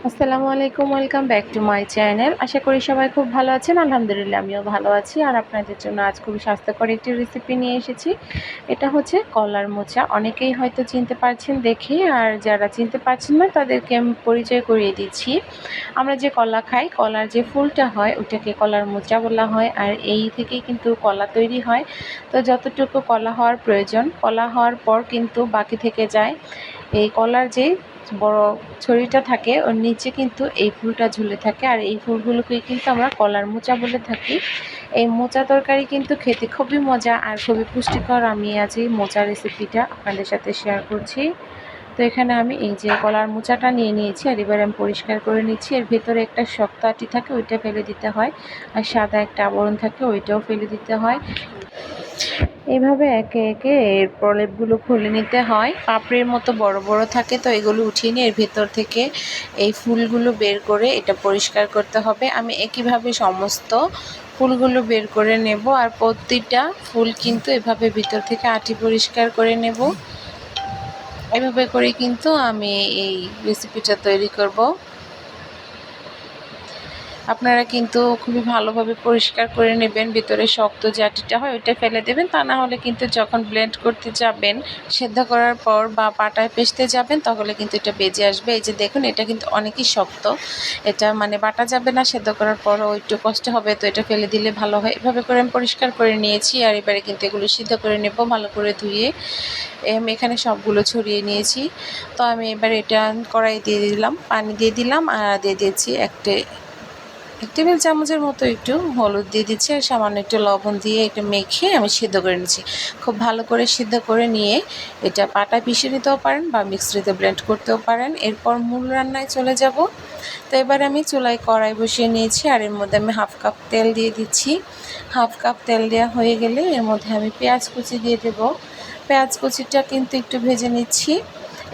আসসালামু আলাইকুম, welcome back to my channel. আশা করি সবাই খুব ভালো আছেন। আলহামদুলিল্লাহ আমিও ভালো আছি। আর আপনাদের জন্য আজ খুবই স্বাস্থ্যকর একটি রেসিপি নিয়ে এসেছি। এটা হচ্ছে কলার মোচা। অনেকেই হয়তো চিনতে পারছেন দেখে, আর যারা চিনতে পারছেন না তাদেরকে আমি পরিচয় করিয়ে দিচ্ছি। আমরা যে কলা খাই, কলার যে ফুলটা হয় ওটাকে কলার মোচা বলা হয়, আর এই থেকেই কিন্তু কলা তৈরি হয়। তো যতটুকু কলা হওয়ার প্রয়োজন, কলা হওয়ার পর কিন্তু বাকি থেকে যায় এই কলার যে বড় ছড়িটা থাকে, ওর নিচে কিন্তু এই ফুলটা ঝুলে থাকে, আর এই ফুলগুলোকেই কিন্তু আমরা কলার মোচা বলে থাকি। এই মোচা তরকারি কিন্তু খেতে খুবই মজা আর খুবই পুষ্টিকর। আমি আজ এই মোচা রেসিপিটা আপনাদের সাথে শেয়ার করছি। তো এখানে আমি এই যে কলার মোচাটা নিয়ে নিয়েছি, আর এবার আমি পরিষ্কার করে নিচ্ছি। এর ভেতরে একটা শক্ত আটি থাকে, ওইটা ফেলে দিতে হয়, আর সাদা একটা আবরণ থাকে, ওইটাও ফেলে দিতে হয়। এইভাবে একে একে এর প্রলেপগুলো খুলে নিতে হয়। পাপড়ির মতো বড় বড় থাকে, তো এগুলো উঠিয়ে নিয়ে এর ভেতর থেকে এই ফুলগুলো বের করে এটা পরিষ্কার করতে হবে। আমি একইভাবে সমস্ত ফুলগুলো বের করে নেব, আর প্রতিটা ফুল কিন্তু এভাবে ভিতর থেকে আটি পরিষ্কার করে নেব। এভাবে করে কিন্তু আমি এই রেসিপিটা তৈরি করব। আপনারা কিন্তু খুবই ভালোভাবে পরিষ্কার করে নেবেন। ভিতরে শক্ত যে আটিটা হয় ওইটা ফেলে দেবেন, তা না হলে কিন্তু যখন ব্লেন্ড করতে যাবেন, সেদ্ধ করার পর বা পাটায় পেস্তে যাবেন, তাহলে কিন্তু এটা বেজে আসবে। এই যে দেখুন, এটা কিন্তু অনেকই শক্ত, এটা মানে বাটা যাবে না, সেদ্ধ করার পরও একটু কষ্ট হবে, তো এটা ফেলে দিলে ভালো হয়। এভাবে করে আমি পরিষ্কার করে নিয়েছি, আর এবারে কিন্তু এগুলো সিদ্ধ করে নেব ভালো করে ধুয়ে। আমি এখানে সবগুলো ছড়িয়ে নিয়েছি। তো আমি এবার এটা কড়াই দিয়ে দিলাম, পানি দিয়ে দিলাম, আর দিয়ে দিয়েছি এক টেবিল চামচের মতো একটু হলুদ দিয়ে দিচ্ছি, আর সামান্য একটু লবণ দিয়ে এটা মেখে আমি সিদ্ধ করে নিচ্ছি। খুব ভালো করে সিদ্ধ করে নিয়ে এটা পাটায় পিষে নিতেও পারেন বা মিক্সিতে ব্লেন্ড করতেও পারেন। এরপর মূল রান্নায় চলে যাব। তো এবার আমি চুলায় কড়াই বসিয়ে নিয়েছি, আর এর মধ্যে আমি হাফ কাপ তেল দিয়ে দিচ্ছি। হাফ কাপ তেল দেওয়া হয়ে গেলে এর মধ্যে আমি পেঁয়াজ কুচি দিয়ে দেব। পেঁয়াজ কুচিটা কিন্তু একটু ভেজে নিচ্ছি।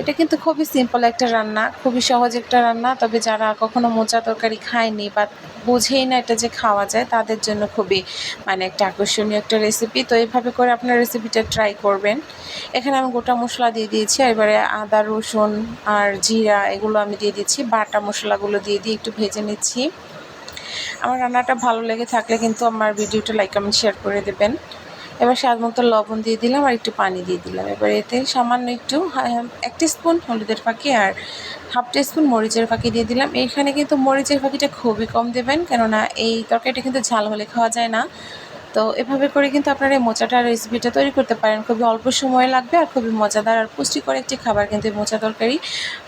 এটা কিন্তু খুবই সিম্পল একটা রান্না, খুবই সহজ একটা রান্না। তবে যারা কখনো মোচা তরকারি খায়নি বা বোঝেই না এটা যে খাওয়া যায়, তাদের জন্য খুবই মানে একটা আকর্ষণীয় একটা রেসিপি। তো এইভাবে করে আপনার রেসিপিটা ট্রাই করবেন। এখানে আমি গোটা মশলা দিয়ে দিয়েছি, এবারে আদা রসুন আর জিরা এগুলো আমি দিয়ে দিচ্ছি। বাটা মশলাগুলো দিয়ে একটু ভেজে নিচ্ছি। আমার রান্নাটা ভালো লেগে থাকলে কিন্তু আমার ভিডিওটা লাইক কমেন্ট শেয়ার করে দেবেন। এবার স্বাদ মতো লবণ দিয়ে দিলাম, আর একটু পানি দিয়ে দিলাম। এবার এতে সামান্য একটু 1 টিস্পুন হলুদের ফাঁকি আর হাফ টিস্পুন মরিচের ফাঁকি দিয়ে দিলাম। এইখানে কিন্তু মরিচের ফাঁকিটা খুবই কম দেবেন, কেননা এই তরকারিটা কিন্তু ঝাল হলে খাওয়া যায় না। তো এভাবে করে কিন্তু আপনারা এই মোচাটার রেসিপিটা তৈরি করতে পারেন। খুবই অল্প সময় লাগবে, আর খুবই মজাদার আর পুষ্টিকর একটি খাবার কিন্তু এই মোচা তরকারি।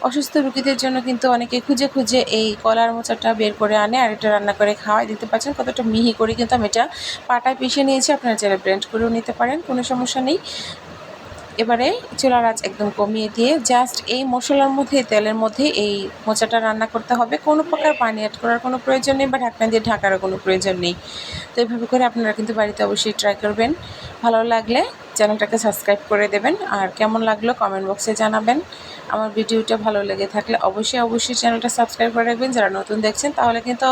অসুস্থ রোগীদের জন্য কিন্তু অনেকে খুঁজে খুঁজে এই কলার মোচাটা বের করে আনে, আর এটা রান্না করে খাওয়ায়। দিতে পারছেন কতটা মিহি করে কিন্তু আমি এটা পাটায় পিষে নিয়েছি। আপনারা চাইলে ব্লেন্ড করেও নিতে পারেন, কোনো সমস্যা নেই। এবারে চুলার আঁচ একদম কমিয়ে দিয়ে জাস্ট এই মশলার মধ্যে, তেলের মধ্যে এই মোচাটা রান্না করতে হবে। কোনো প্রকার পানি অ্যাড করার কোনো প্রয়োজন নেই, বা ঢাকনা দিয়ে ঢাকারও কোনো প্রয়োজন নেই। তো এইভাবে করে আপনারা কিন্তু বাড়িতে অবশ্যই ট্রাই করবেন। ভালো লাগলে চ্যানেলটাকে সাবস্ক্রাইব করে দেবেন, আর কেমন লাগলো কমেন্ট বক্সে জানাবেন। আমার ভিডিওটা ভালো লেগে থাকলে অবশ্যই চ্যানেলটা সাবস্ক্রাইব করে রাখবেন। যারা নতুন দেখছেন, তাহলে কিন্তু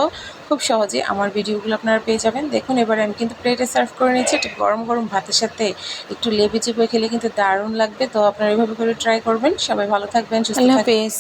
খুব সহজে আমার ভিডিওগুলো আপনারা পেয়ে যাবেন। দেখুন, এবারে আমি কিন্তু প্লেটে সার্ভ করে নিচ্ছি। একটু গরম গরম ভাতের সাথে একটু লেবু চিপে খেলে কিন্তু দারুণ লাগবে। তো আপনারা এভাবে করে ট্রাই করবেন। সবাই ভালো থাকবেন, সুস্থ থাকবেন। আল্লাহ হাফেজ।